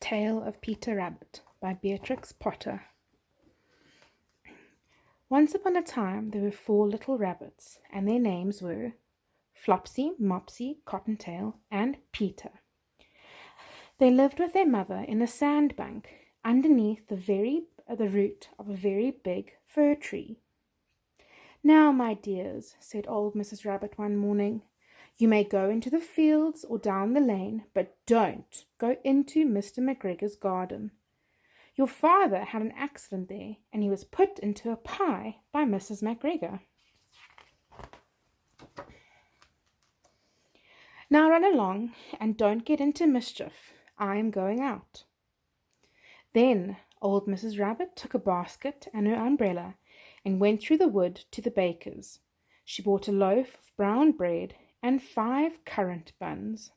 Tale of Peter Rabbit by Beatrix Potter. Once upon a time there were 4 little rabbits, and their names were Flopsy, Mopsy, Cottontail, and Peter. They lived with their mother in a sandbank underneath the root of a very big fir tree. "Now, my dears," said old Mrs. Rabbit one morning, "you may go into the fields or down the lane, but don't go into Mr. McGregor's garden. Your father had an accident there, and he was put into a pie by Mrs. McGregor. Now run along, and don't get into mischief. I am going out." Then old Mrs. Rabbit took a basket and her umbrella, and went through the wood to the baker's. She bought a loaf of brown bread and 5 currant buns.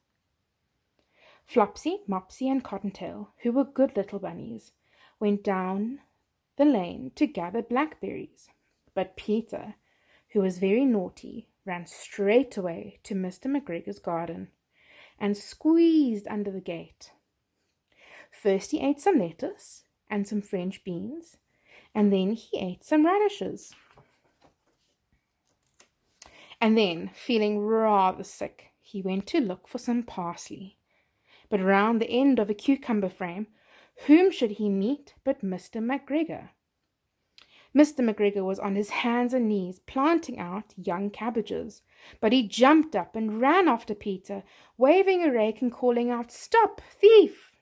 Flopsy, Mopsy, and Cottontail, who were good little bunnies, went down the lane to gather blackberries. But Peter, who was very naughty, ran straight away to Mr. McGregor's garden, and squeezed under the gate. First he ate some lettuce and some French beans, and then he ate some radishes. And then, feeling rather sick, he went to look for some parsley. But round the end of a cucumber frame, whom should he meet but Mr. McGregor? Mr. McGregor was on his hands and knees planting out young cabbages, but he jumped up and ran after Peter, waving a rake and calling out, "Stop, thief!"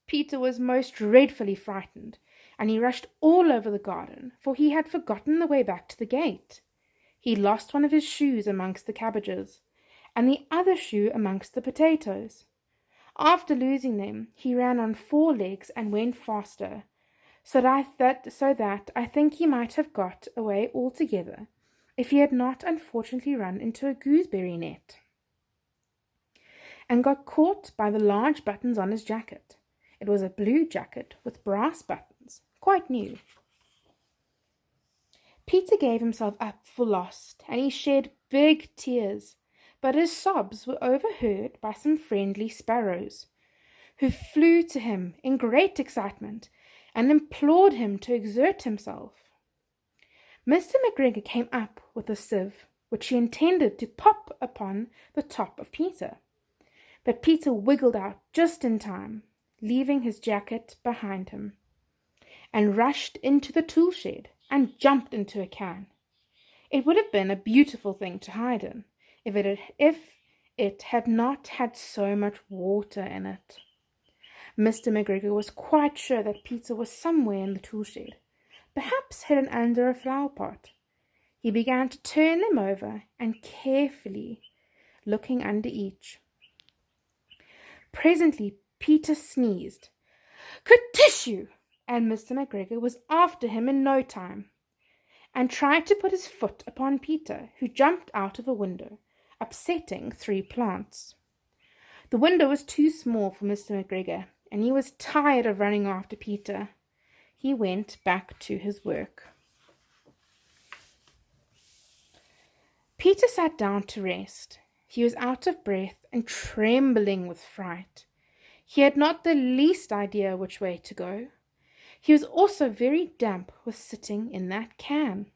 Peter was most dreadfully frightened, and he rushed all over the garden, for he had forgotten the way back to the gate. He lost one of his shoes amongst the cabbages, and the other shoe amongst the potatoes. After losing them, he ran on 4 legs and went faster, so that I think he might have got away altogether, if he had not unfortunately run into a gooseberry net, and got caught by the large buttons on his jacket. It was a blue jacket with brass buttons, quite new. Peter gave himself up for lost, and he shed big tears, but his sobs were overheard by some friendly sparrows, who flew to him in great excitement and implored him to exert himself. Mr. McGregor came up with a sieve, which he intended to pop upon the top of Peter, but Peter wiggled out just in time, leaving his jacket behind him, and rushed into the tool shed and jumped into a can. It would have been a beautiful thing to hide in, if it had not had so much water in it. Mr. McGregor was quite sure that Peter was somewhere in the tool shed, perhaps hidden under a flower pot. He began to turn them over and carefully looking under each. Presently Peter sneezed, "Kertissue!" and Mr. McGregor was after him in no time, and tried to put his foot upon Peter, who jumped out of a window, upsetting 3 plants. The window was too small for Mr. McGregor, and he was tired of running after Peter. He went back to his work. Peter sat down to rest. He was out of breath and trembling with fright. He had not the least idea which way to go. He was also very damp with sitting in that can.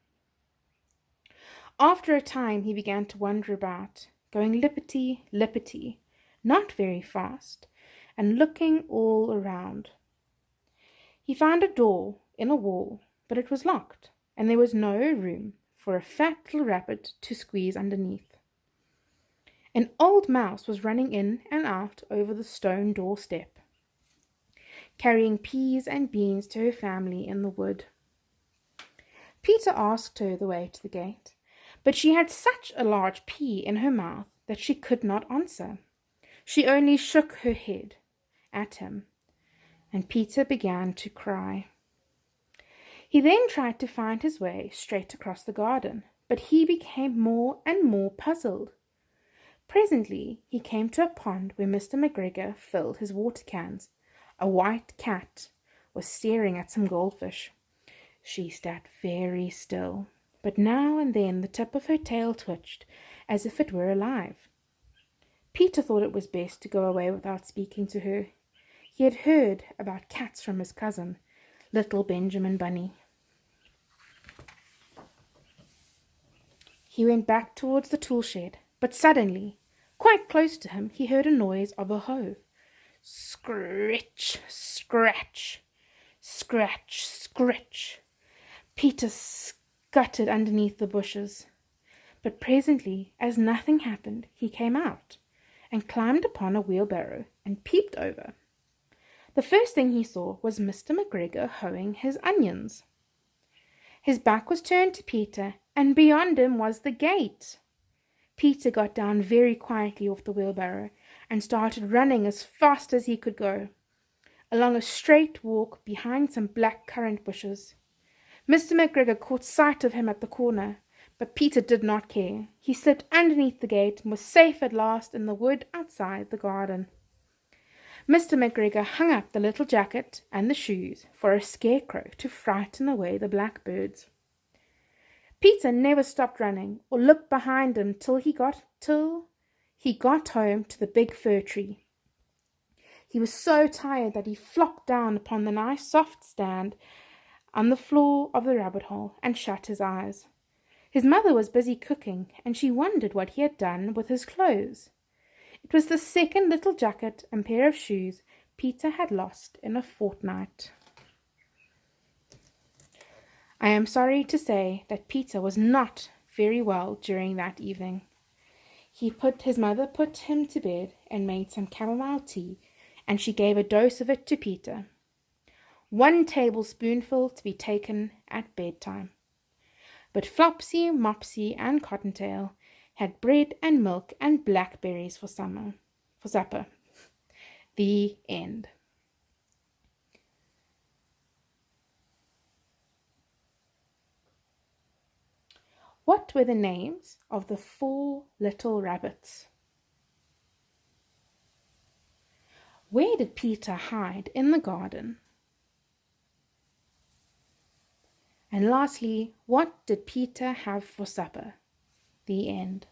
After a time he began to wander about, going lippity-lippity, not very fast, and looking all around. He found a door in a wall, but it was locked, and there was no room for a fat little rabbit to squeeze underneath. An old mouse was running in and out over the stone doorstep, carrying peas and beans to her family in the wood. Peter asked her the way to the gate, but she had such a large pea in her mouth that she could not answer. She only shook her head at him, and Peter began to cry. He then tried to find his way straight across the garden, but he became more and more puzzled. Presently he came to a pond where Mr. McGregor filled his water cans. A white cat was staring at some goldfish. She sat very still, but now and then the tip of her tail twitched as if it were alive. Peter thought it was best to go away without speaking to her. He had heard about cats from his cousin, little Benjamin Bunny. He went back towards the tool shed, but suddenly, quite close to him, he heard a noise of a hoe. Scritch, scratch, scratch, scritch. Peter scuttered underneath the bushes. But presently, as nothing happened, he came out and climbed upon a wheelbarrow and peeped over. The first thing he saw was Mr. McGregor hoeing his onions. His back was turned to Peter, and beyond him was the gate. Peter got down very quietly off the wheelbarrow and started running as fast as he could go, along a straight walk behind some black currant bushes. Mr. McGregor caught sight of him at the corner, but Peter did not care. He slipped underneath the gate and was safe at last in the wood outside the garden. Mr. McGregor hung up the little jacket and the shoes for a scarecrow to frighten away the blackbirds. Peter never stopped running or looked behind him till he got home to the big fir tree. He was so tired that he flopped down upon the nice soft stand on the floor of the rabbit hole and shut his eyes. His mother was busy cooking, and she wondered what he had done with his clothes. It was the second little jacket and pair of shoes Peter had lost in a fortnight. I am sorry to say that Peter was not very well during that evening. His mother put him to bed and made some chamomile tea, and she gave a dose of it to Peter. 1 tablespoonful to be taken at bedtime. But Flopsy, Mopsy, and Cottontail had bread and milk and blackberries for supper. The end. What were the names of the 4 little rabbits? Where did Peter hide in the garden? And lastly, what did Peter have for supper? The end.